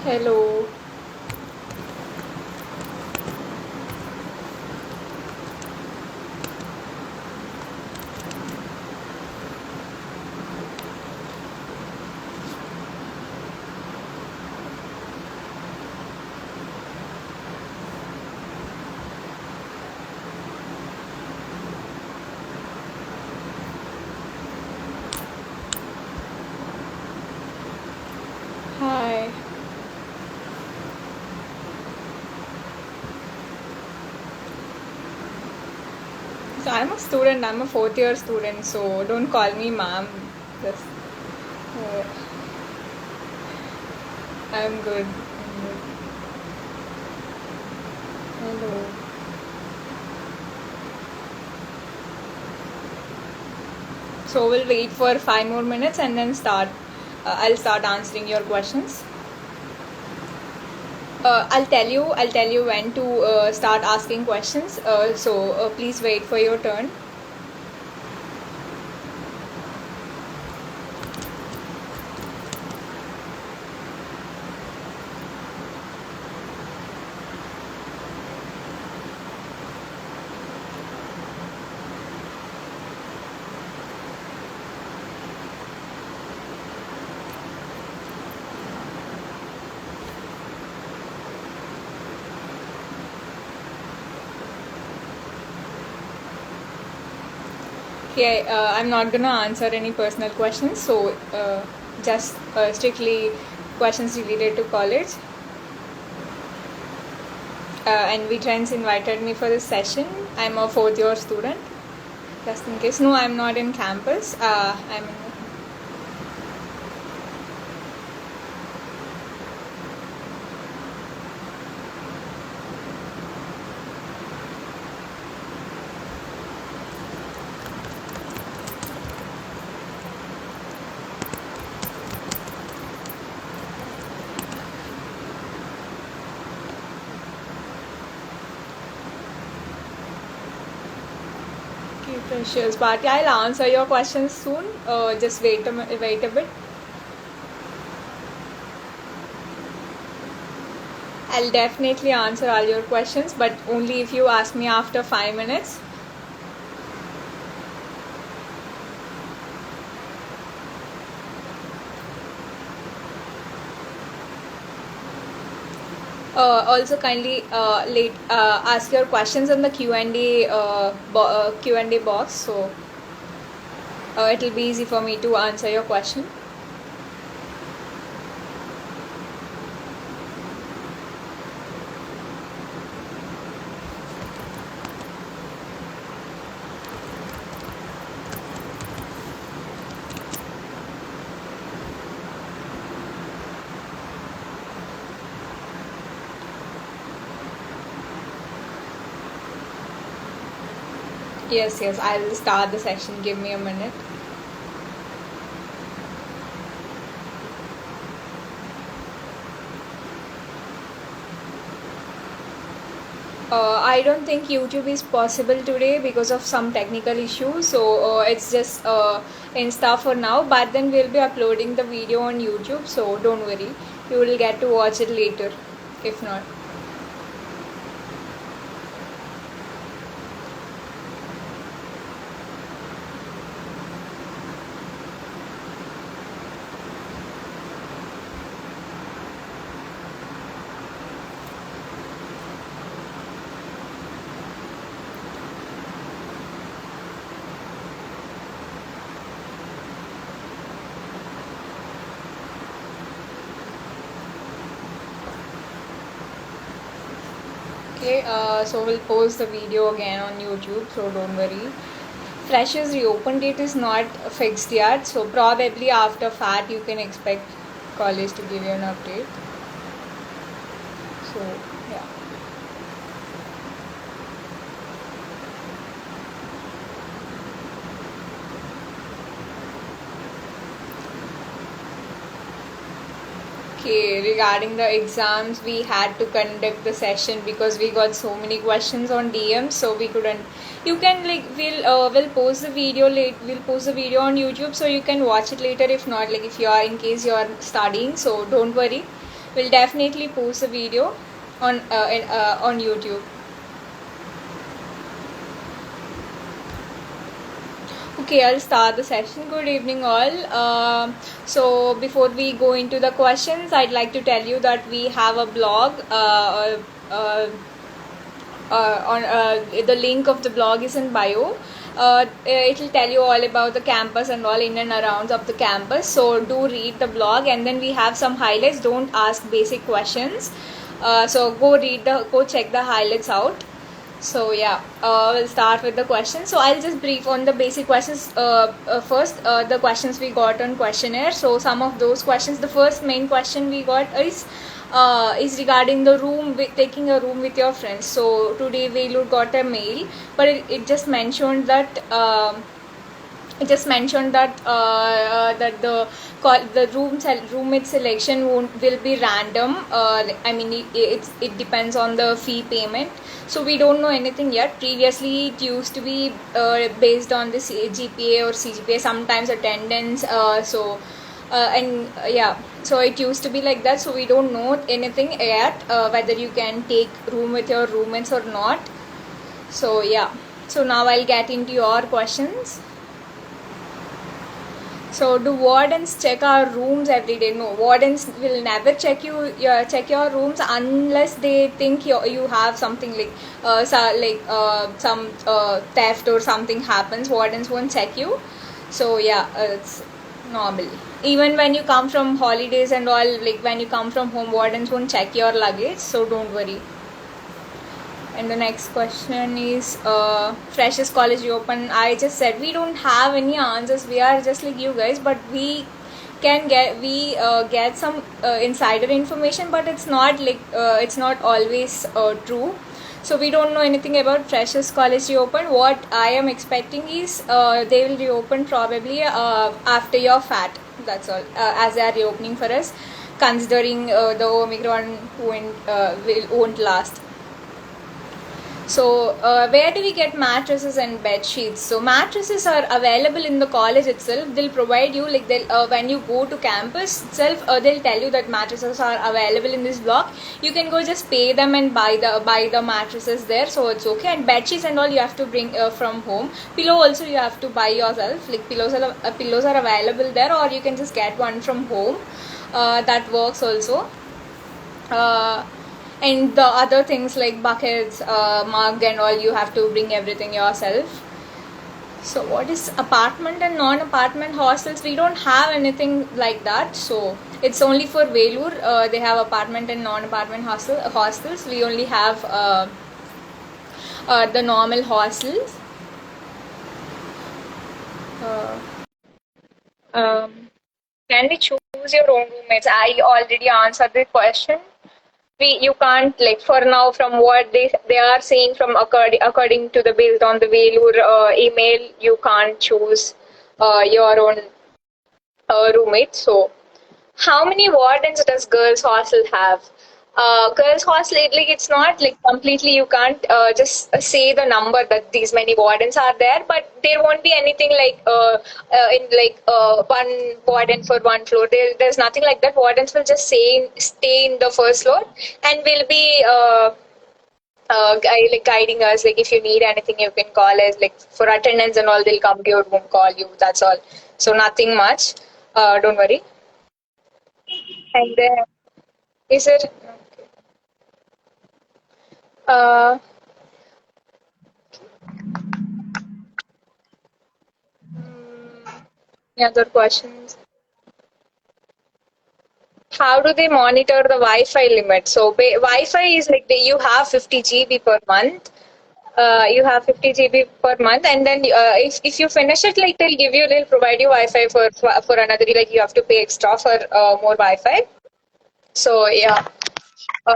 Hello. Hi. So I'm a student. I'm a fourth year student. So don't call me ma'am. Just, uh, I'm good. I'm good. Hello. So we'll wait for 5 more minutes and then start. I'll start answering your questions. I'll tell you when to start asking questions. So please wait for your turn. Okay, I'm not gonna answer any personal questions. So just strictly questions related to college. And Vitrans invited me for this session. I'm a fourth year student. Just in case. No, I'm not in campus. I'm in. Okay, precious. But I'll answer your questions soon. Just wait a bit. I'll definitely answer all your questions, but only if you ask me after 5 minutes. Also, kindly ask your questions in the Q&A box, so it'll be easy for me to answer your question. Yes, I'll start the session. Give me a minute. I don't think YouTube is possible today because of some technical issues. So it's just Insta for now. But then we'll be uploading the video on YouTube. So don't worry. You will get to watch it later, if not. Okay, so we'll post the video again on YouTube, so don't worry. Freshers reopen date is not fixed yet, so probably after FAT you can expect college to give you an update. So yeah. Okay, regarding the exams, we had to conduct the session because we got so many questions on DM, so we couldn't. You can we'll post the video late. We'll post the video on YouTube, so you can watch it later. If not, like if you are in case you are studying, so don't worry. we'll definitely post the video on YouTube. Okay, I'll start the session. Good evening, all. So, before we go into the questions, I'd like to tell you that we have a blog. On The link of the blog is in bio. It will tell you all about the campus and all in and around of the campus. So do read the blog, and then we have some highlights. Don't ask basic questions. So go check the highlights out. So yeah, we'll start with the questions. So I'll just brief on the basic questions first. The questions we got on questionnaire. So some of those questions. The first main question we got is regarding the taking a room with your friends. So today we got a mail, but it just mentioned that. That the roommate selection will be random. I mean, it depends on the fee payment. So we don't know anything yet. Previously, it used to be based on the GPA or CGPA, sometimes attendance. So it used to be like that. So we don't know anything yet whether you can take room with your roommates or not. So yeah. So now I'll get into your questions. So do wardens check our rooms every day? No, wardens will never check your rooms unless they think you have something like some theft or something happens. Wardens won't check you. So yeah, it's normal. Even when you come from holidays and all, like when you come from home, wardens won't check your luggage. So don't worry. And the next question is freshers college reopen. I just said we don't have any answers. We are just like you guys, but we get some insider information, but it's not like it's not always true. So we don't know anything about freshers college reopen. What I am expecting is they will reopen probably after your FAT. That's all. As they are reopening for us, considering the Omicron won't last. So where do we get mattresses and bed sheets? So mattresses are available in the college itself. They'll provide you like when you go to campus itself, they'll tell you that mattresses are available in this block. You can go just pay them and buy the mattresses there. So it's okay. And bed sheets and all you have to bring from home. Pillow also you have to buy yourself. Like pillows are available there, or you can just get one from home. That works also. And the other things like buckets, mug and all, you have to bring everything yourself. So what is apartment and non-apartment hostels? We don't have anything like that. So it's only for Velur. They have apartment and non-apartment hostels. We only have the normal hostels. Can we choose your own roommates? I already answered the question. You can't, like, for now, from what they are saying, from according to the based on the Velur email, you can't choose your own roommate. So how many wardens does girls hostel have? Girls hostel, like, it's not like completely, you can't just say the number that these many wardens are there, but there won't be anything like one warden for one floor. There's nothing like that. Wardens will just stay in the first floor and will be guiding us. Like if you need anything, you can call us. Like for attendance and all, they'll come to your room, call you. That's all. So nothing much. Don't worry. And then is it? Uh, Any other questions? How do they monitor the Wi-Fi limit? So Wi-Fi is like you have 50 GB per month. You have 50 GB per month, and then if you finish it, like they'll provide you Wi-Fi for another. Like you have to pay extra for more Wi-Fi. So yeah.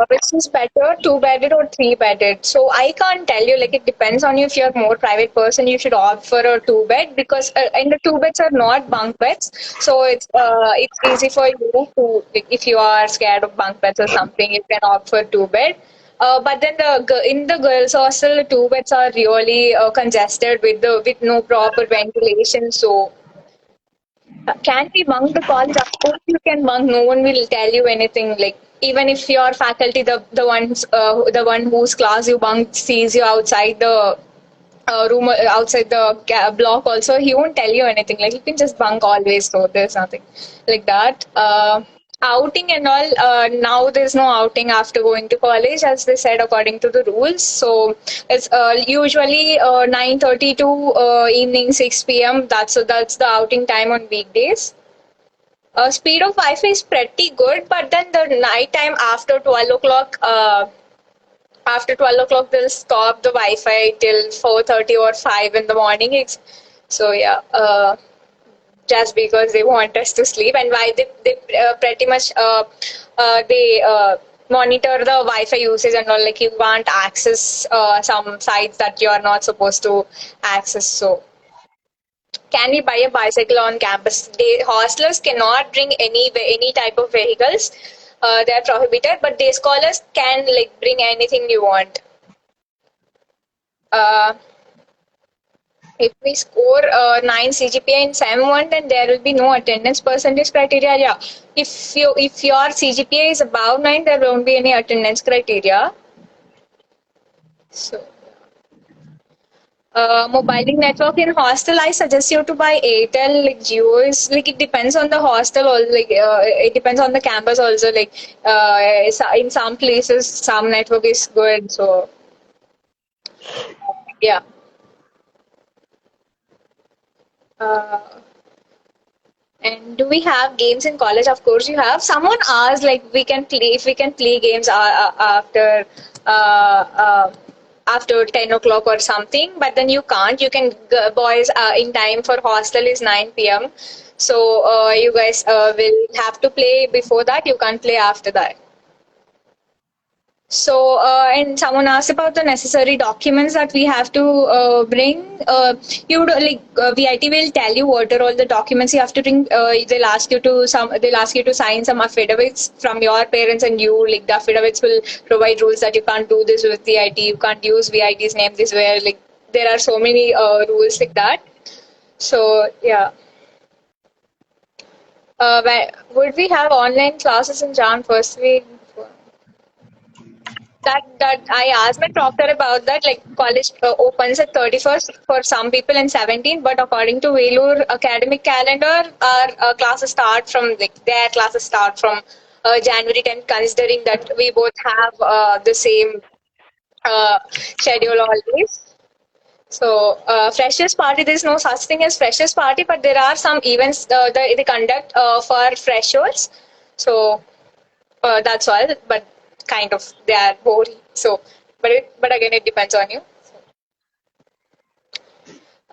Which is better, two-bedded or three-bedded? So I can't tell you. Like it depends on you. If you're a more private person, you should opt for a two-bed because and the two beds are not bunk beds. So it's easy for you to like, if you are scared of bunk beds or something, you can opt for two-bed. But then in the girls' hostel, the two beds are really congested with no proper ventilation. So can we bunk the college? Of course you can bunk. No one will tell you anything like even if your faculty, the one whose class you bunked, sees you outside the room, outside the block also, he won't tell you anything. Like, you can just bunk always, so there's nothing like that. Outing and all, now there's no outing after going to college, as they said, according to the rules. So it's usually 9:30 to evening 6 p.m. That's the outing time on weekdays. Speed of Wi-Fi is pretty good, but then the night time after 12 o'clock, they'll stop the Wi-Fi till 4:30 or 5 in the morning. So yeah, just because they want us to sleep, and why they pretty much they monitor the Wi-Fi usage and all. Like, you can't access some sites that you are not supposed to access. So can we buy a bicycle on campus? Hostlers cannot bring any type of vehicles. They are prohibited, but day scholars can, like, bring anything you want. Uh, if we score 9 CGPA in SEM 1, then there will be no attendance percentage criteria. Yeah, if your CGPA is above 9, there won't be any attendance criteria. So. Mobiling network in hostel, I suggest you to buy Airtel. Like, Jio is, like, it depends on the hostel, or like it depends on the campus also. Like, in some places, some network is good. So yeah. Uh, and do we have games in college? Of course, you have. Someone asked, like, we can play if we can play games uh, uh, after 10 o'clock or something, but then you can't. You can, boys, in time for hostel is 9 p.m. So you guys will have to play before that. You can't play after that. So, and someone asked about the necessary documents that we have to bring. VIT will tell you what are all the documents you have to bring. They'll ask you to sign some affidavits from your parents and you. Like, the affidavits will provide rules that you can't do this with VIT. You can't use VIT's name this way. Like, there are so many rules like that. So yeah. Would we have online classes in Jan first week? That I asked my proctor about that. Like, college opens at 31st for some people and 17, but according to Velur academic calendar, our classes start from, like, their classes start from January 10th, considering that we both have the same schedule always. So, freshers party, there's no such thing as freshers party, but there are some events they conduct for freshers. So that's all, but kind of they are boring. So, but again, it depends on you.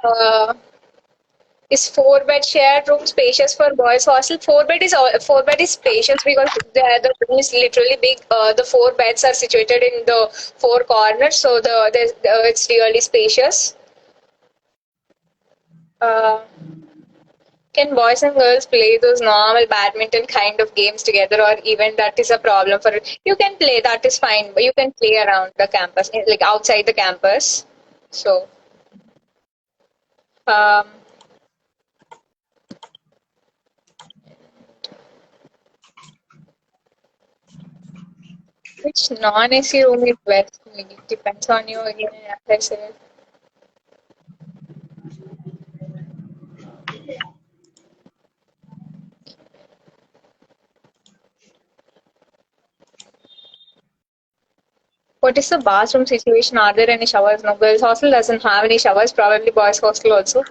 Uh, is four bed shared room spacious for boys hostel? Four bed is spacious because the room is literally big. The four beds are situated in the four corners, so it's really spacious. Uh, can boys and girls play those normal badminton kind of games together, or even that is a problem for it? You can play, that is fine, but you can play around the campus, like outside the campus. So, um, which non-AC room is best? Like, it depends on you again, as I said. What is the bathroom situation? Are there any showers? No, girls' hostel doesn't have any showers. Probably boys' hostel also.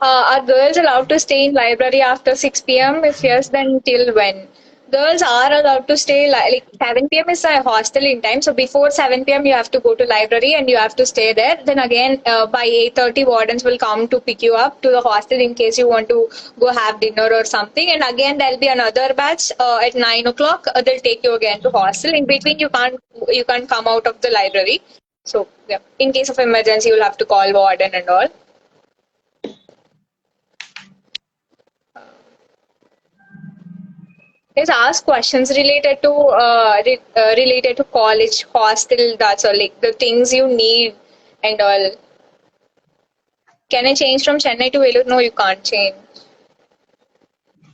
Are girls allowed to stay in library after 6 p.m.? If yes, then till when? Girls are allowed to stay, like 7 p.m. is a hostel in time. So before 7 p.m. you have to go to library and you have to stay there. Then again, by 8:30 wardens will come to pick you up to the hostel in case you want to go have dinner or something. And again there'll be another batch at 9 o'clock. They'll take you again to hostel. In between you can't come out of the library. So yeah, in case of emergency you'll have to call warden and all. Is ask questions related to college, hostel, that's all, like the things you need and all. Can I change from Chennai to Velur? No, you can't change.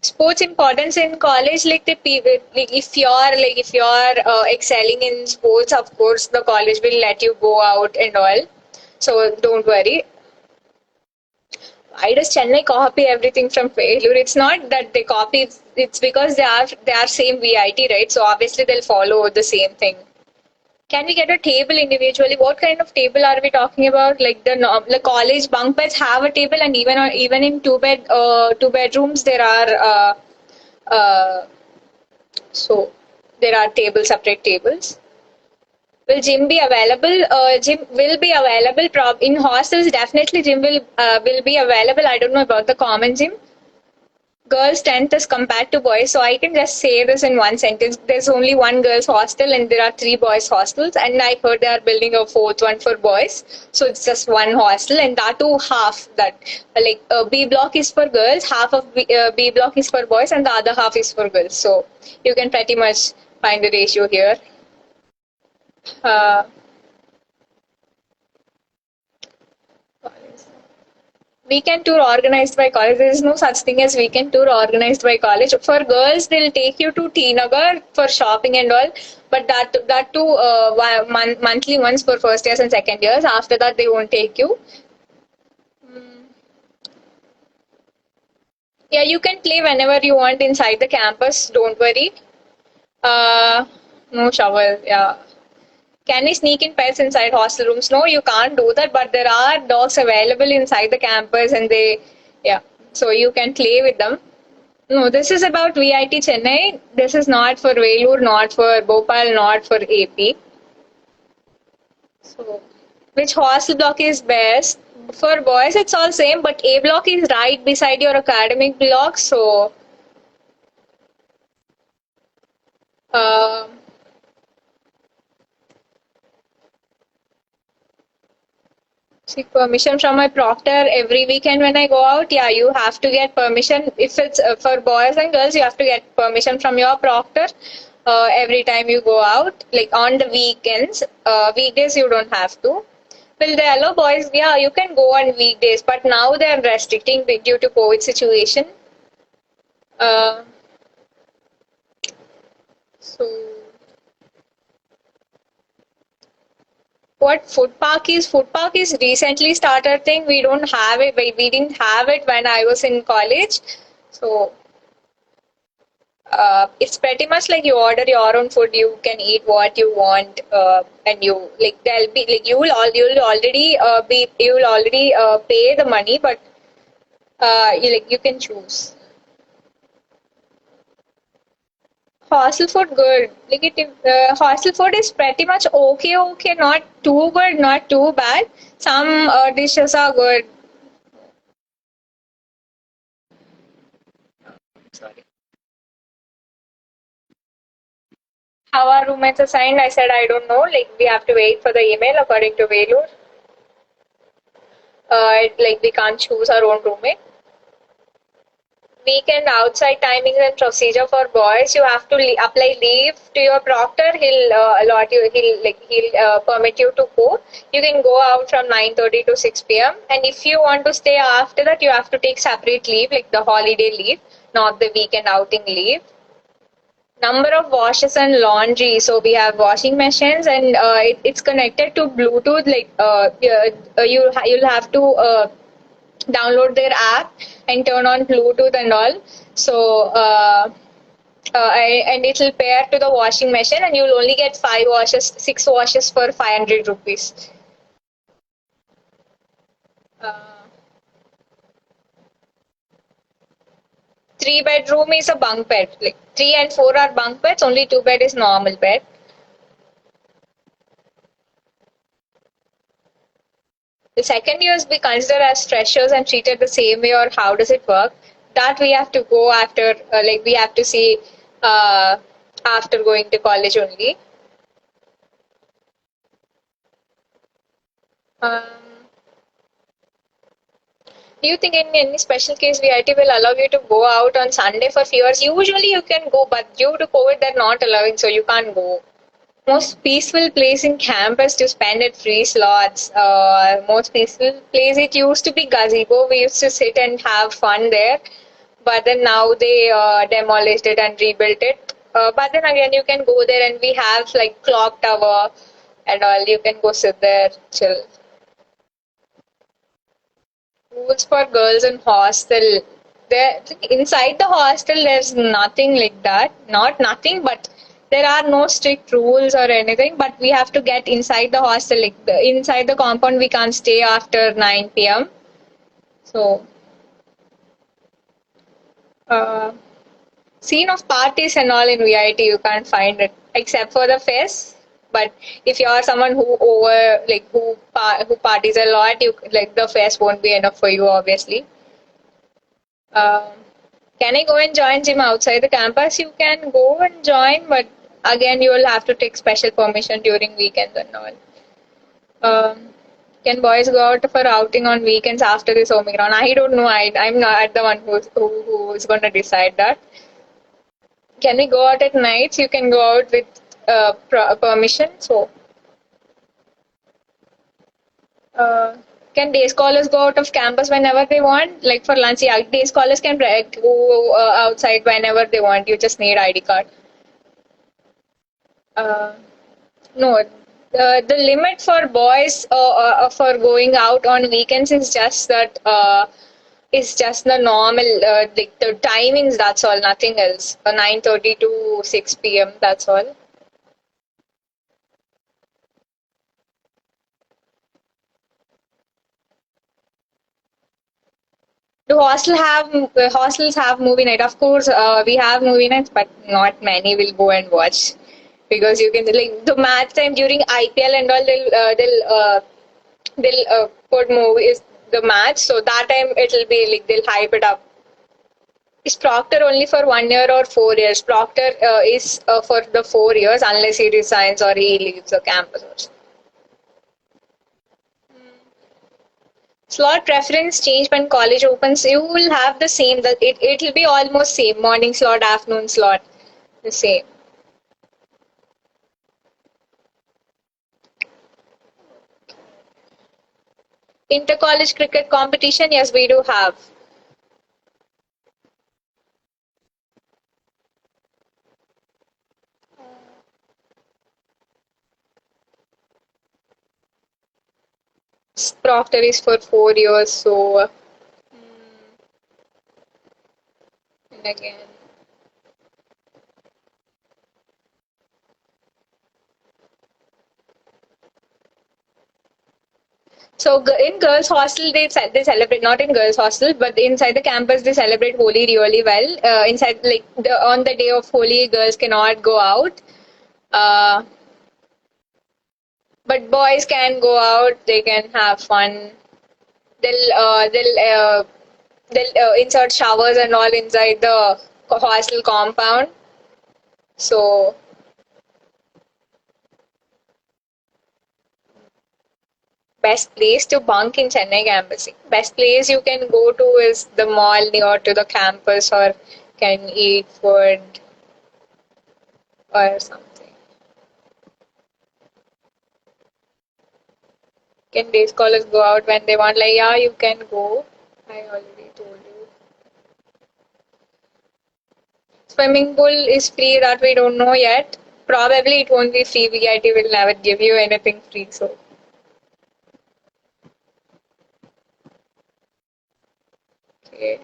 Sports importance in college, like the people, like if you're excelling in sports, of course the college will let you go out and all. So don't worry. Why does Chennai copy everything from Failure? It's not that they copy. It's because they are same VIT, right? So obviously they'll follow the same thing. Can we get a table individually? What kind of table are we talking about? Like the college bunk beds have a table, and even in two bedrooms there are so there are separate tables. Will gym be available? Gym will be available. In hostels, definitely gym will be available. I don't know about the common gym. Girls' strength as compared to boys. So I can just say this in one sentence. There's only one girls' hostel and there are three boys' hostels. And I heard they are building a fourth one for boys. So it's just one hostel and that too half that. Like B block is for girls, half of B block is for boys and the other half is for girls. So you can pretty much find the ratio here. Uh, Weekend tour organized by college. There is no such thing as weekend tour organized by college. For girls, they'll take you to T Nagar for shopping and all. But that too monthly ones for first years and second years. After that, they won't take you. Yeah, you can play whenever you want inside the campus. Don't worry. Uh, no shower. Yeah. Can we sneak in pets inside hostel rooms? No, you can't do that. But there are dogs available inside the campus, and yeah. So you can play with them. No, this is about VIT Chennai. This is not for Velur, not for Bhopal, not for AP. So, which hostel block is best? For boys, it's all same, but A block is right beside your academic block. So, uh, seek permission from my proctor every weekend when I go out. Yeah, you have to get permission. If it's for boys and girls, you have to get permission from your proctor every time you go out. Like on the weekends, weekdays you don't have to. Will they allow boys? Yeah, you can go on weekdays, but now they are restricting due to COVID situation. Uh, so what food park is? Food park is recently started thing. We don't have it. We didn't have it when I was in college. So it's pretty much like you order your own food. You can eat what you want, and you like there'll be like you'll already pay the money, but you can choose. Hostel food good. Hostel food is pretty much okay, not too good, not too bad. Some dishes are good. Sorry. How are roommates assigned? I said I don't know. Like we have to wait for the email according to Velur. Like we can't choose our own roommate. Weekend outside timings and procedure for boys. You have to apply leave to your proctor. He'll allot you. He'll permit you to go. You can go out from 9:30 to 6 p.m. And if you want to stay after that, you have to take separate leave, like the holiday leave, not the weekend outing leave. Number of washes and laundry. So we have washing machines, and it's connected to Bluetooth. Like yeah, you'll have to download their app and turn on Bluetooth and all. So and it will pair to the washing machine, and you'll only get 6 washes for 500 rupees. Uh, 3 bedroom is a bunk bed. Like 3 and 4 are bunk beds. Only 2 bed is normal bed. The second years we consider as freshers and treated the same way, or how does it work? That we have to go after, we have to see uh, after going to college only. Um, do you think in any special case VIT will allow you to go out on Sunday for few hours? Usually you can go, but due to COVID they're not allowing, so you can't go. Most peaceful place in campus to spend at free slots. Most peaceful place, it used to be gazebo. We used to sit and have fun there. but then now they demolished it and rebuilt it. But then again, you can go there and we have like clock tower and all. You can go sit there, chill. Rules for girls in hostel. There inside the hostel, there's nothing like that. Not nothing, but there are no strict rules or anything. But we have to get inside the hostel. Like inside the compound, we can't stay after 9 p.m. So, uh, scene of parties and all in VIT, you can't find it except for the fest. But if you are someone who who parties a lot, you like the fest won't be enough for you, obviously. Um, can I go and join gym outside the campus? You can go and join, but again, you will have to take special permission during weekends and all. Um, can boys go out for outing on weekends after this Omicron? I don't know. I'm not the one who's going to decide that. Can we go out at nights? You can go out with permission. So, uh, can day scholars go out of campus whenever they want? Like for lunch, yeah, day scholars can go outside whenever they want. You just need ID card. Uh, no, the limit for boys for going out on weekends is just that is just the normal like the timings. That's all, nothing else. 9:30 to 6 p.m. That's all. Do hostels have movie night? Of course, we have movie nights, but not many will go and watch because you can like the match time during IPL and all. They'll put movies the match, so that time it'll be like they'll hype it up. Is Proctor only for 1 year or 4 years? Proctor is for the 4 years unless he resigns or he leaves the campus. Or something. Slot preference change when college opens. You will have the same. That it'll be almost same. Morning slot, afternoon slot, the same. Inter college cricket competition. Yes, we do have. Proctor is for 4 years. So and again. So in girls' hostel, they celebrate not in girls' hostel, but inside the campus they celebrate Holi really well. Inside on the day of Holi, girls cannot go out. Uh, but boys can go out. They can have fun. They'll insert showers and all inside the hostel compound. So best place to bunk in Chennai campus. Best place you can go to is the mall near to the campus or can eat food or something. Can day scholars go out when they want? Like, yeah, you can go. I already told you. Swimming pool is free, that we don't know yet. Probably it won't be free. VIT will never give you anything free. So, okay.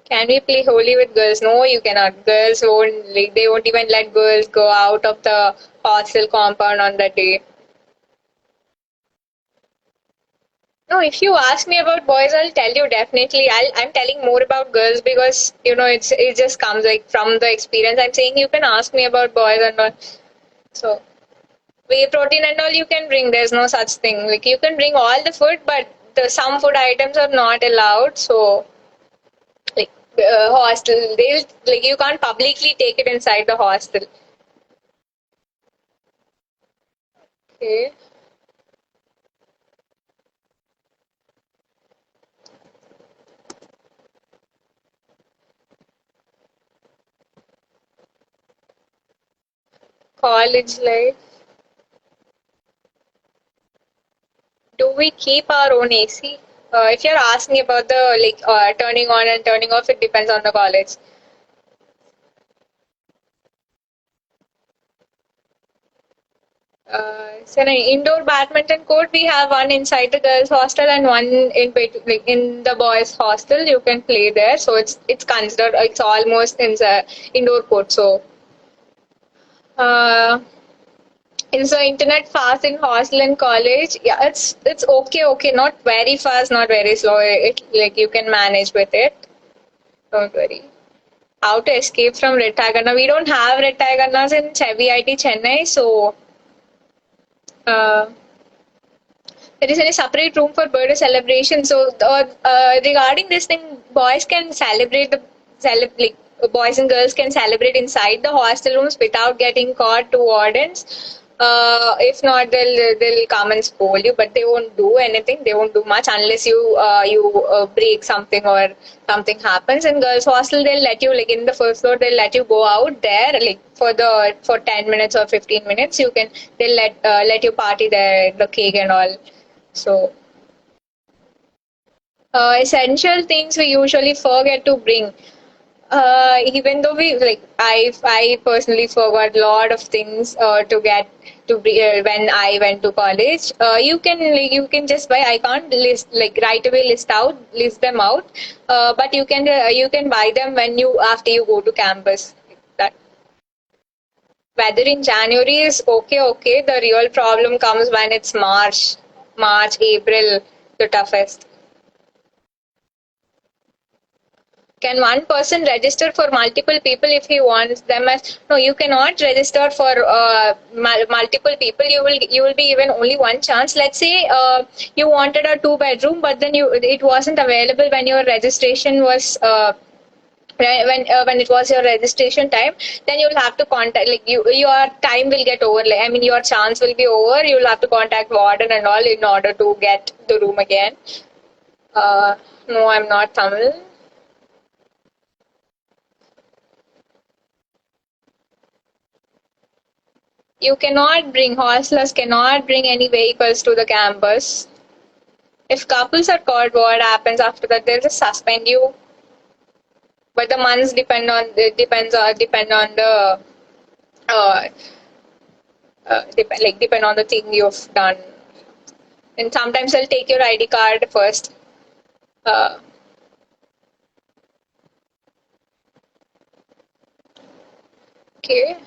Can we play Holi with girls? No, you cannot. Girls won't, like, they won't even let girls go out of the hostel compound on that day. No, if you ask me about boys, I'll tell you definitely. I'm telling more about girls because it just comes like from the experience. I'm saying you can ask me about boys and all. So whey protein and all you can bring. There's no such thing. Like you can bring all the food, but some food items are not allowed. So like hostel, they'll like you can't publicly take it inside the hostel. Okay. College life. Do we keep our own AC? If you're asking about the turning on and turning off, it depends on the college. So an indoor badminton court, we have one inside the girls' hostel and one in the boys' hostel. You can play there, so it's considered it's almost in the indoor court. So uh, is the internet fast in hostel and college? Yeah, it's okay, not very fast, not very slow. It like you can manage with it. Don't worry. How to escape from Red Tagana? We don't have Red Taganas in VIT Chennai, so uh, there is a separate room for birthday celebration. So regarding this thing, boys can celebrate like boys and girls can celebrate inside the hostel rooms without getting caught to wardens. If not, they'll come and scold you, but they won't do anything. They won't do much unless you break something or something happens. In girls' hostel, they'll let you like in the first floor. They'll let you go out there like for 10 minutes or 15 minutes. They'll let you party there, the cake and all. So, essential things we usually forget to bring. Even though I personally forgot a lot of things to get to when I went to college. You can just buy. I can't list like right away list them out. But you can buy them when you after you go to campus. That weather in January is okay. The real problem comes when it's March, April, the toughest. Can one person register for multiple people if he wants them as no? You cannot register for multiple people. You will be given only one chance. Let's say you wanted a two-bedroom, but then it wasn't available when your registration was. When it was your registration time, then you'll have to contact your time will get over. Like, I mean, your chance will be over. You'll have to contact warden and all in order to get the room again. No, I'm not Tamil. You cannot bring hostlers cannot bring any vehicles to the campus. If couples are caught, what happens after that? They'll just suspend you. But the months depend on the uh, depend on the thing you've done. And sometimes they'll take your ID card first. Uh, okay.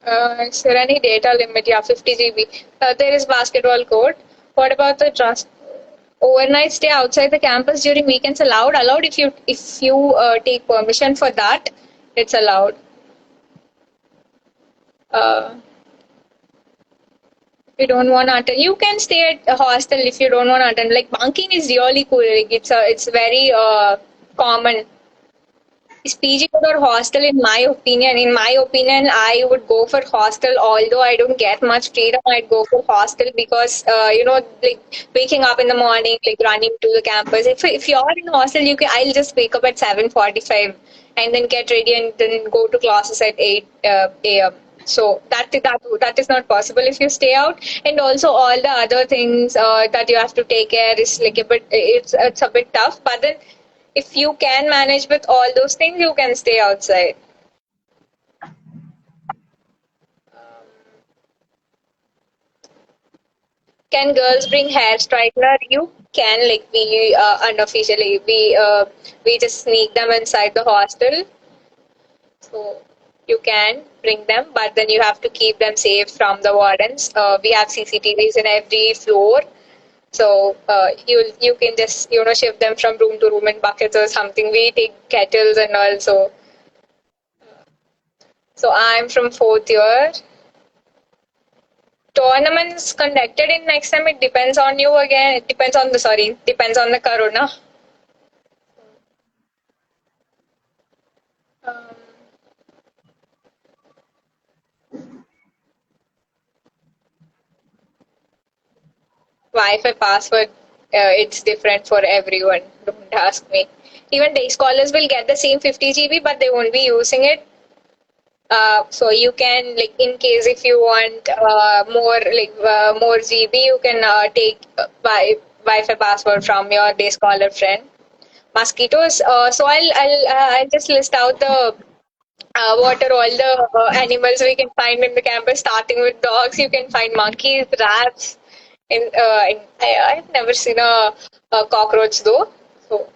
Is there any data limit? Yeah, 50 GB. There is basketball court. What about the trust? Overnight stay outside the campus during weekends allowed. Allowed if you take permission for that, it's allowed. Uh, if you don't want to attend, you can stay at a hostel if you don't want to attend. Like bunking is really cool. Like it's very common. Is PG good or hostel? In my opinion, I would go for hostel. Although I don't get much freedom, I'd go for hostel because like waking up in the morning, like running to the campus. If you're in hostel, I'll just wake up at 7:45 and then get ready and then go to classes at 8 a.m. So that is not possible if you stay out. And also all the other things that you have to take care is like a bit. It's a bit tough, but then if you can manage with all those things, you can stay outside. Can girls bring hair straightener? You can, like we unofficially we just sneak them inside the hostel, so you can bring them, but then you have to keep them safe from the wardens. We have CCTVs in every floor, so you can just shift them from room to room in buckets or something. We take kettles and all. So I'm from fourth year. Tournaments conducted in next time, it depends on you again. It depends on the sorry, depends on the corona. Um, Wi-Fi password, it's different for everyone. Don't ask me. Even day scholars will get the same 50 GB, but they won't be using it. So you can like in case if you want more GB, you can take Wi-Fi password from your day scholar friend. Mosquitoes. So I'll just list out the what are all the animals we can find in the campus. Starting with dogs, you can find monkeys, rats. I've never seen a cockroach though. So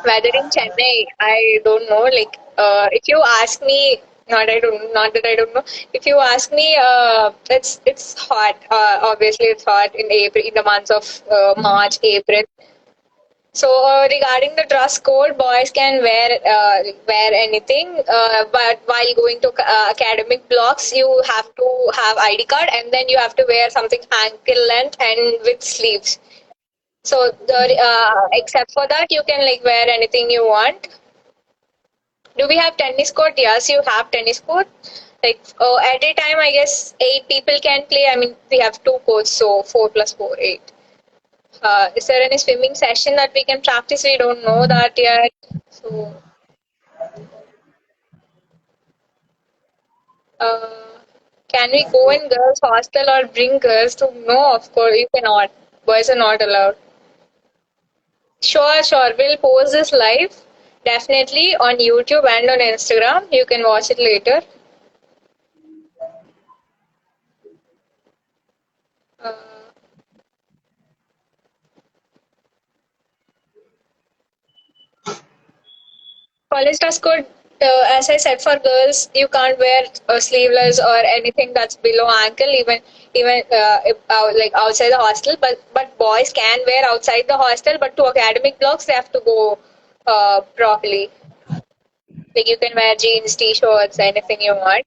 whether in Chennai, I don't know. Like, if you ask me, not that I don't know. If you ask me, it's hot. Obviously, it's hot in April, in the months of March, April. So regarding the dress code, boys can wear anything, but while going to academic blocks, you have to have ID card, and then you have to wear something ankle length and with sleeves. So except for that, you can like wear anything you want. Do we have tennis court? Yes, you have tennis court. Like at a time, I guess 8 people can play. I mean, we have two courts, so 4 plus 4, 8. Is there any swimming session that we can practice? We don't know that yet. So, uh, can we go in girls' hostel or bring girls to? No, of course you cannot. Boys are not allowed. Sure, sure. We'll post this live definitely on YouTube and on Instagram. You can watch it later. Uh, College dress code, as I said, for girls, you can't wear sleeveless or anything that's below ankle, even like outside the hostel. But boys can wear outside the hostel, but to academic blocks they have to go properly. Like you can wear jeans, t-shirts, anything you want,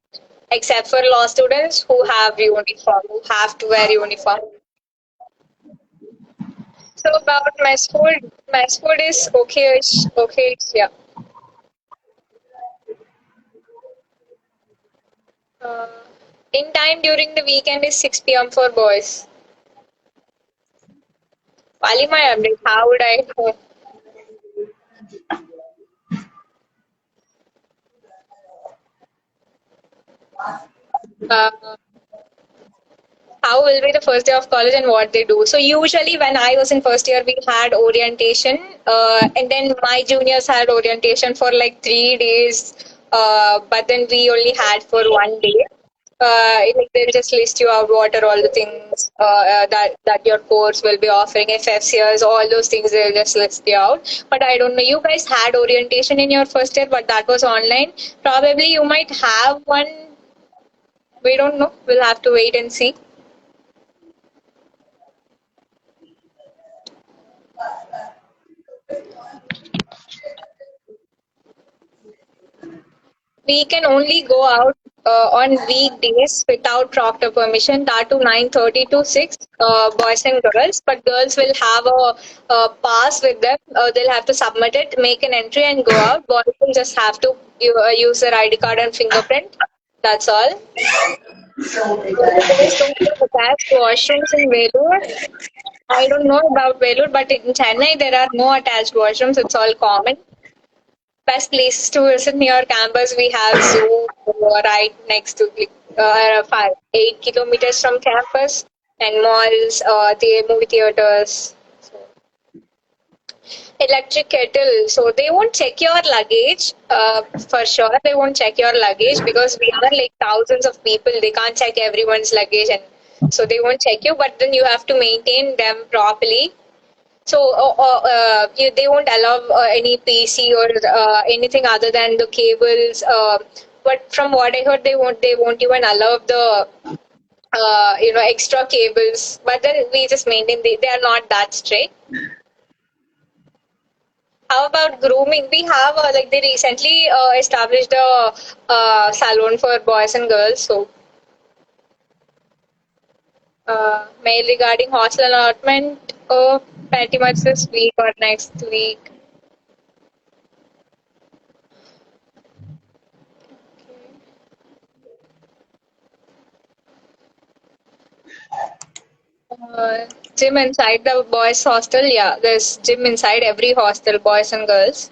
except for law students who have uniform, who have to wear uniform. So about mess food is okay-ish, okay-ish, yeah. Uh, in time during the weekend is 6 p.m. for boys. Walima update. How would I know? Uh, how will be the first day of college and what they do? So usually when I was in first year, we had orientation, and then my juniors had orientation for like 3 days, but then we only had for one day. Like they'll just list you out what are all the things that your course will be offering, FFCs, all those things they'll just list you out. But I don't know. You guys had orientation in your first year, but that was online. Probably you might have one. We don't know. We'll have to wait and see. We can only go out on weekdays without proctor permission. That to 9:30 to 6, boys and girls. But girls will have a pass with them. They'll have to submit it, make an entry, and go out. Boys will just have to use their ID card and fingerprint. That's all. Boys don't have attached washrooms in Velur. I don't know about Velur, but in Chennai there are no attached washrooms. It's all common. Best places to visit near campus, we have zoo right next to like, 8 kilometers from campus, and malls, the movie theaters. So, electric kettle, so they won't check your luggage, for sure they won't check your luggage because we are like thousands of people, they can't check everyone's luggage, and so they won't check you, but then you have to maintain them properly. So they won't allow any PC or anything other than the cables. But from what I heard, they won't even allow the extra cables. But then we just maintain they are not that strict. How about grooming? We have like they recently established a salon for boys and girls. So mail regarding hostel allotment, pretty much this week or next week. Gym inside the boys' hostel. Yeah, there's gym inside every hostel, boys and girls.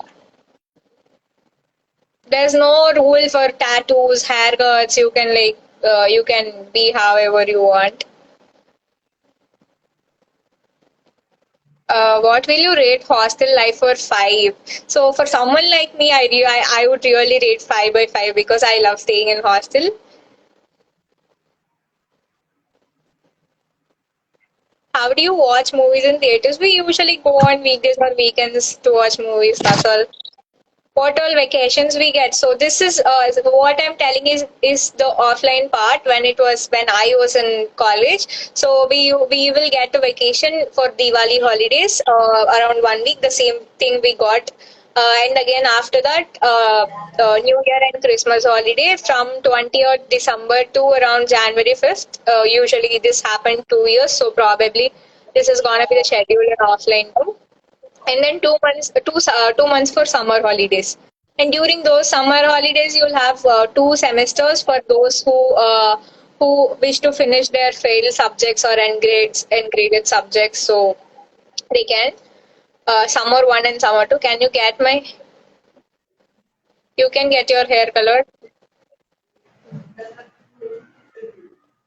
There's no rule for tattoos, haircuts. You can be however you want. What will you rate hostel life for five? So for someone like me, I would really rate 5 by 5 because I love staying in hostel. How do you watch movies in theaters? We usually go on weekdays or weekends to watch movies. That's all. What all vacations we get. So this is what I'm telling is the offline part when I was in college. So we will get a vacation for Diwali holidays around 1 week. The same thing we got. And again after that, New Year and Christmas holiday from 20th December to around January 5th. Usually this happened 2 years, so probably this is gonna be the schedule in offline too, and then 2 months 2 months for summer holidays, and during those summer holidays you'll have 2 semesters for those who wish to finish their failed subjects or ungraded subjects, so they can summer 1 and summer 2. Can you get my you can get your hair colored?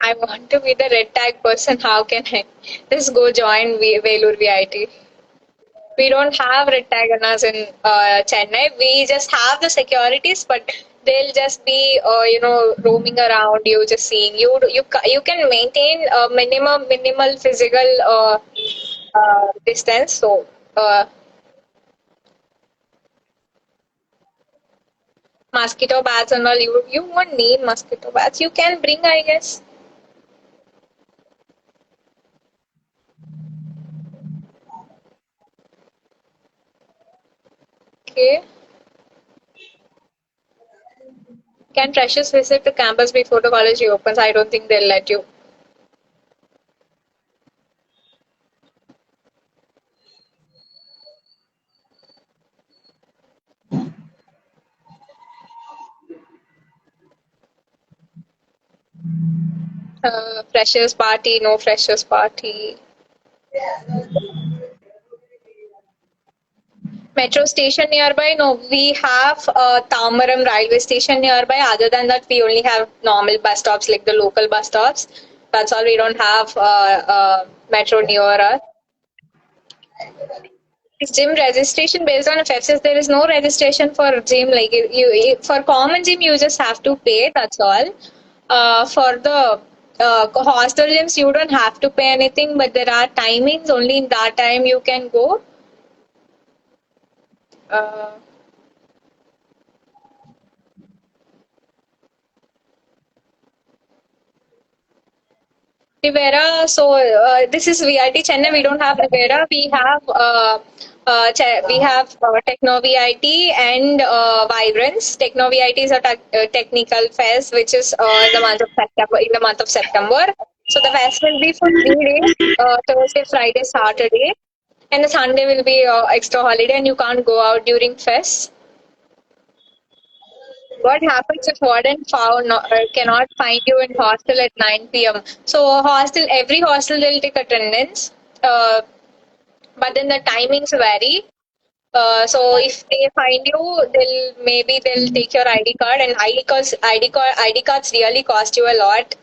I want to be the red tag person. How can I just go join Velur VIT? We don't have retaganers in Chennai. We just have the securities, but they'll just be roaming around you, just seeing you. You can maintain a minimal physical distance. So mosquito bats and all. You won't need mosquito bats. You can bring, I guess. Okay. Can freshers visit the campus before the college reopens? I don't think they'll let you. Freshers party, no freshers party. Metro station nearby? No, we have Tamaram railway station nearby. Other than that, we only have normal bus stops like the local bus stops. That's all. We don't have metro near us. Is gym registration based on FFCs? There is no registration for gym. Like for common gym, you just have to pay. That's all. For the hostel gyms, you don't have to pay anything, but there are timings. Only in that time you can go. Uh, Rivera, so this is VIT Chennai. We don't have Rivera. We have Techno VIT and Vibrance. Techno VIT is a technical fest, which is in the month of September. In the month of September, so the fest will be for 3 days: Thursday, Friday, Saturday, and the Sunday will be extra holiday, and you can't go out during fest. What happens if warden cannot find you in hostel at 9 p.m.? So every hostel will take attendance, uh, but then the timings vary. So if they find you, they'll take your ID card, and ID cards really cost you a lot.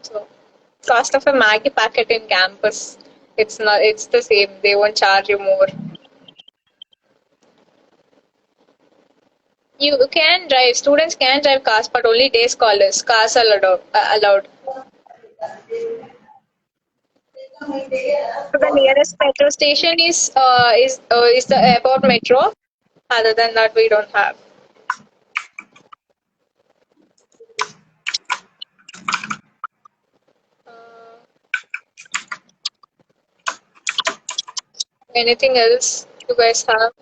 So cost of a Maggie packet in campus, it's the same. They won't charge you more. You can drive. Students can drive cars, but only day scholars. Cars are allowed. So the nearest metro station is the airport metro. Other than that, we don't have anything else. You guys have.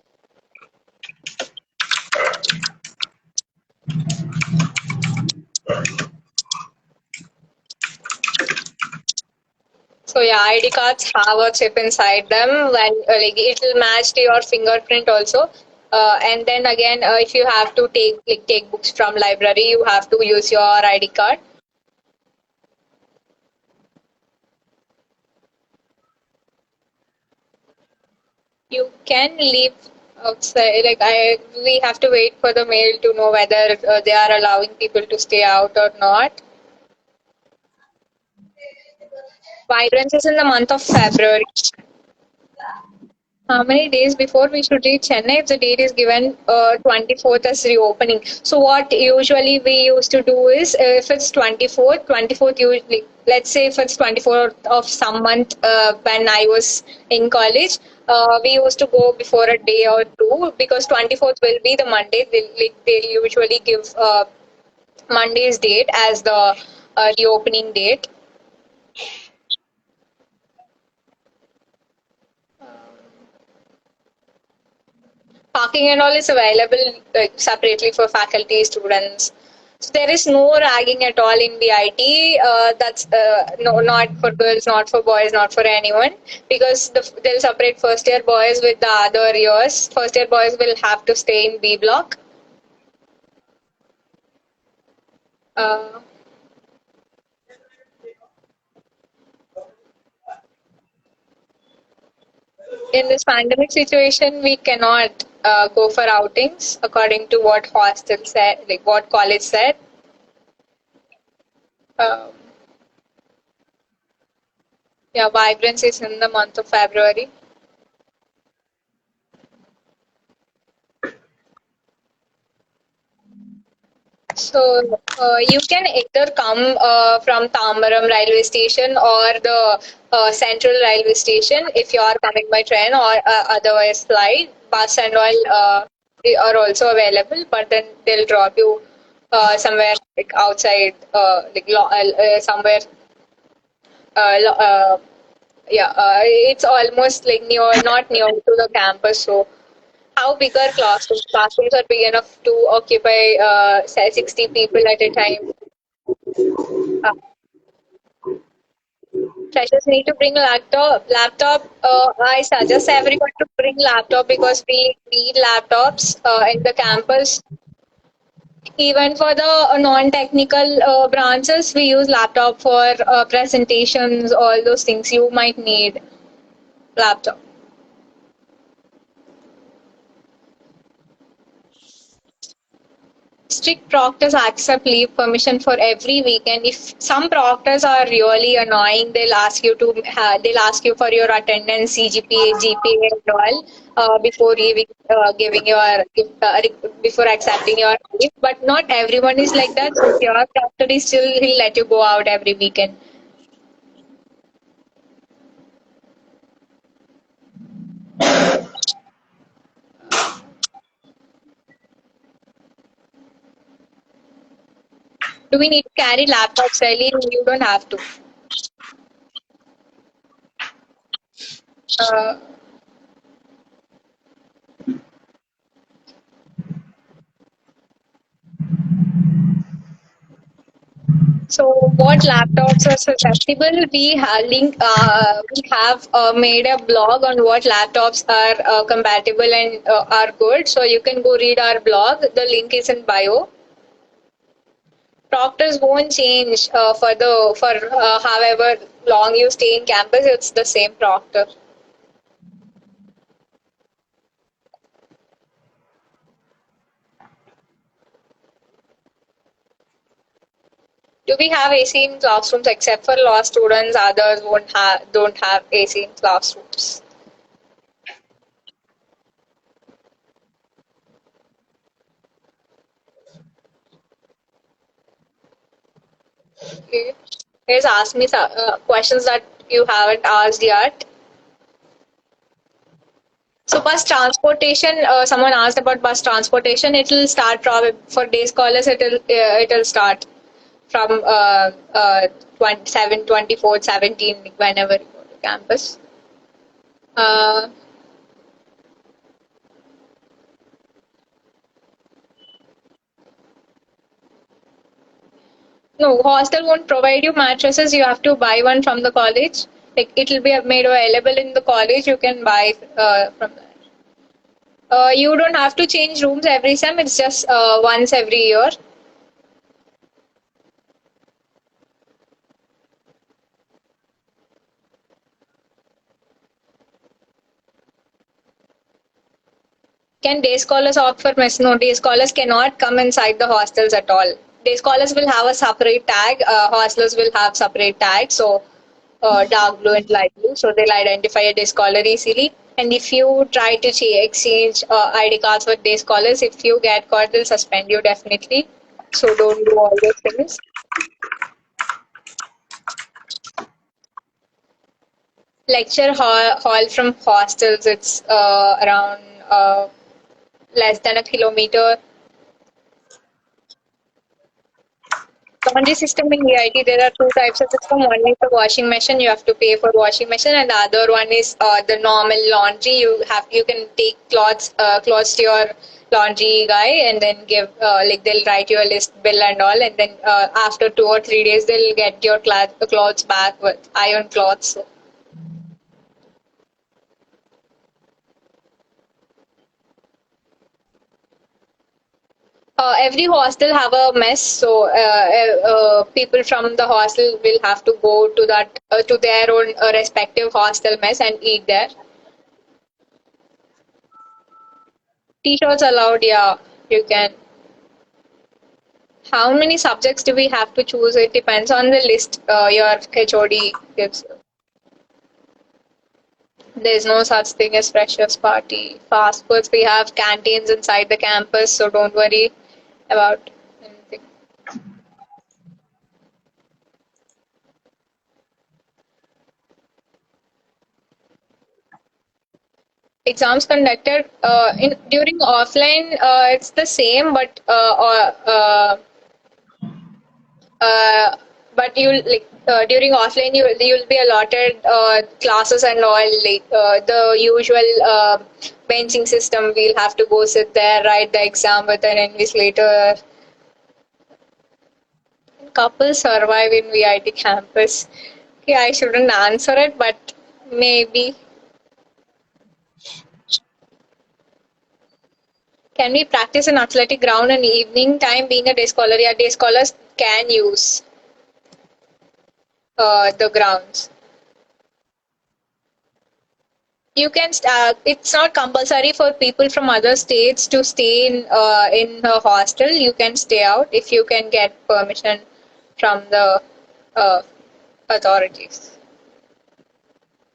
So yeah, ID cards have a chip inside them, and like it'll match to your fingerprint also. And then again, if you have to take books from library, you have to use your ID card. You can leave outside. We have to wait for the mail to know whether they are allowing people to stay out or not. Vibrance is in the month of February. How many days before we should reach Chennai if the date is given 24th as reopening? So what usually we used to do is if it's 24th usually, let's say if it's 24th of some month when I was in college, we used to go before a day or two because 24th will be the Monday. They'll usually give Monday's date as the reopening date. Parking and all is available separately for faculty, students. So there is no ragging at all in BIT. That's no, not for girls, not for boys, not for anyone. Because they'll separate first year boys with the other years. First year boys will have to stay in B block. Uh, in this pandemic situation, we cannot go for outings according to what hostel said, like what college said. Um, yeah, Vibrance is in the month of February. So you can either come from Tambaram railway station or the central railway station if you are coming by train or otherwise flight. Bus and all are also available, but then they'll drop you somewhere like outside, somewhere. Uh, uh, yeah, it's almost like near, not near to the campus. So how big are classrooms? Classrooms are big enough to occupy say 60 people at a time. Uh, Freshers need to bring laptop. I suggest everyone to bring laptop because we need laptops in the campus. Even for the non-technical branches, we use laptop for presentations, all those things. You might need laptop. Strict proctors accept leave permission for every weekend. If some proctors are really annoying, they'll ask you for your attendance, CGPA, GPA, and all before giving your before accepting your leave. But not everyone is like that. So if your proctor is still, he'll let you go out every weekend. Do we need to carry laptops early? You don't have to. Uh, So, what laptops are susceptible? We have made a blog on what laptops are compatible and are good. So you can go read our blog. The link is in bio. Proctors won't change for however long you stay in campus. It's the same proctor. Do we have AC in classrooms except for law students? Others won't have don't have AC in classrooms. Okay. Please ask me questions that you haven't asked yet. So bus transportation. Someone asked about bus transportation. It will start probably for day scholars. It'll start from 27, 24, 17, whenever you go to campus. Uh, no, hostel won't provide you mattresses. You have to buy one from the college. Like it will be made available in the college. You can buy from there. You don't have to change rooms every sem. It's just once every year. Can day scholars opt for mess? No, day scholars cannot come inside the hostels at all. Day scholars will have a separate tag. Hostelers will have separate tags. So dark blue and light blue. So they'll identify a day scholar easily. And if you try to exchange ID cards with day scholars, if you get caught, they'll suspend you definitely. So don't do all those things. Lecture hall from hostels, it's around less than a kilometer. Laundry system in VIT, there are two types of system. One is the washing machine, you have to pay for washing machine, and the other one is the normal laundry. You can take clothes to your laundry guy, and then give like they'll write you a list bill and all, and then after 2 or 3 days they'll get your clothes back with iron clothes. Every hostel have a mess, so people from the hostel will have to go to that to their own respective hostel mess and eat there. T-shirts allowed, yeah, you can. How many subjects do we have to choose? It depends on the list your HOD gives you. There's no such thing as freshers party. Fast foods, we have canteens inside the campus, so don't worry about anything. Exams conducted in during offline, it's the same, uh, but you like during offline you'll be allotted classes and all like the usual benching system. We'll have to go sit there, write the exam with an invigilator. Couples survive in VIT campus. Okay, I shouldn't answer it, but maybe. Can we practice an athletic ground in evening time? Being a day scholar, yeah, day scholars can use the grounds. You can. It's not compulsory for people from other states to stay in a hostel. You can stay out if you can get permission from the uh, authorities.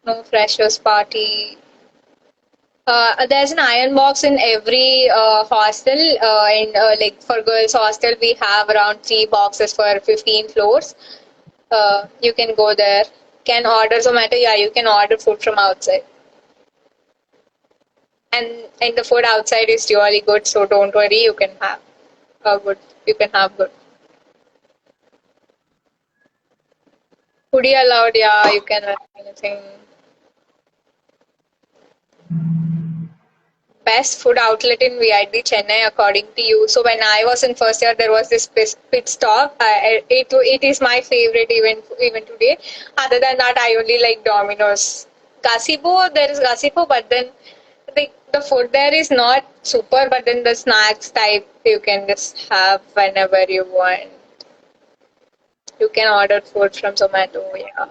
No freshers party. There's an iron box in every hostel. And like for girls' hostel, we have around 3 boxes for 15 floors. You can go there. Can order Zomato? Yeah, you can order food from outside. And the food outside is really good, so don't worry. You can have good. You can have good foodie allowed. Yeah, you can have anything. Best food outlet in VIT Chennai, according to you. So when I was in first year, there was this pit stop. It is my favorite even today. Other than that, I only like Domino's. Gazebo, there is Gazebo, but then the food there is not super. But then the snacks type you can just have whenever you want. You can order food from Zomato. Yeah,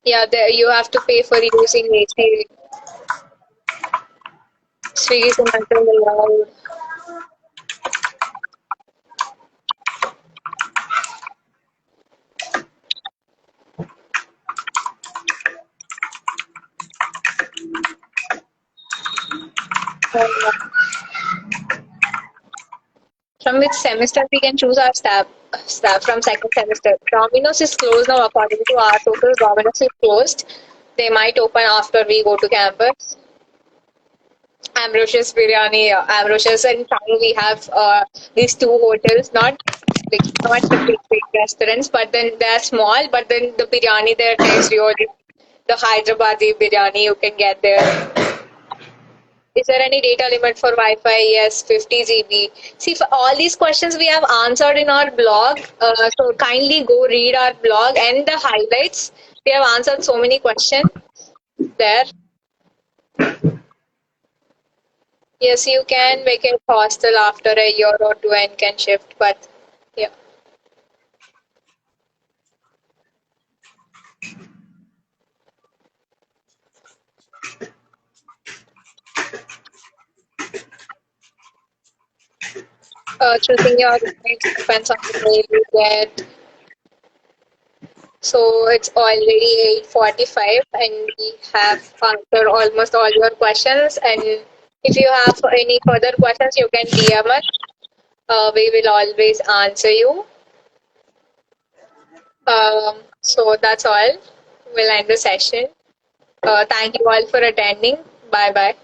yeah. There you have to pay for using AC. Swiggy, Zomato allowed. From which semester we can choose our staff from second semester. Domino's is closed now according to our total. Domino's is closed. They might open after we go to campus. Ambrosius Biryani, Ambrosius and town we have these two hotels, not the big restaurants, but then they're small. But then the biryani there tastes really the Hyderabadi biryani you can get there. Is there any data limit for Wi-Fi? Yes, 50 GB. See, for all these questions we have answered in our blog. So kindly go read our blog and the highlights. We have answered so many questions there. Yes, you can make it hostel after a year or two and can shift, but yeah. Choosing your roommates depends on the grade you get. So it's already 8:45 and we have answered almost all your questions. And if you have any further questions, you can DM us. We will always answer you. So that's all. We'll end the session. Thank you all for attending. Bye bye.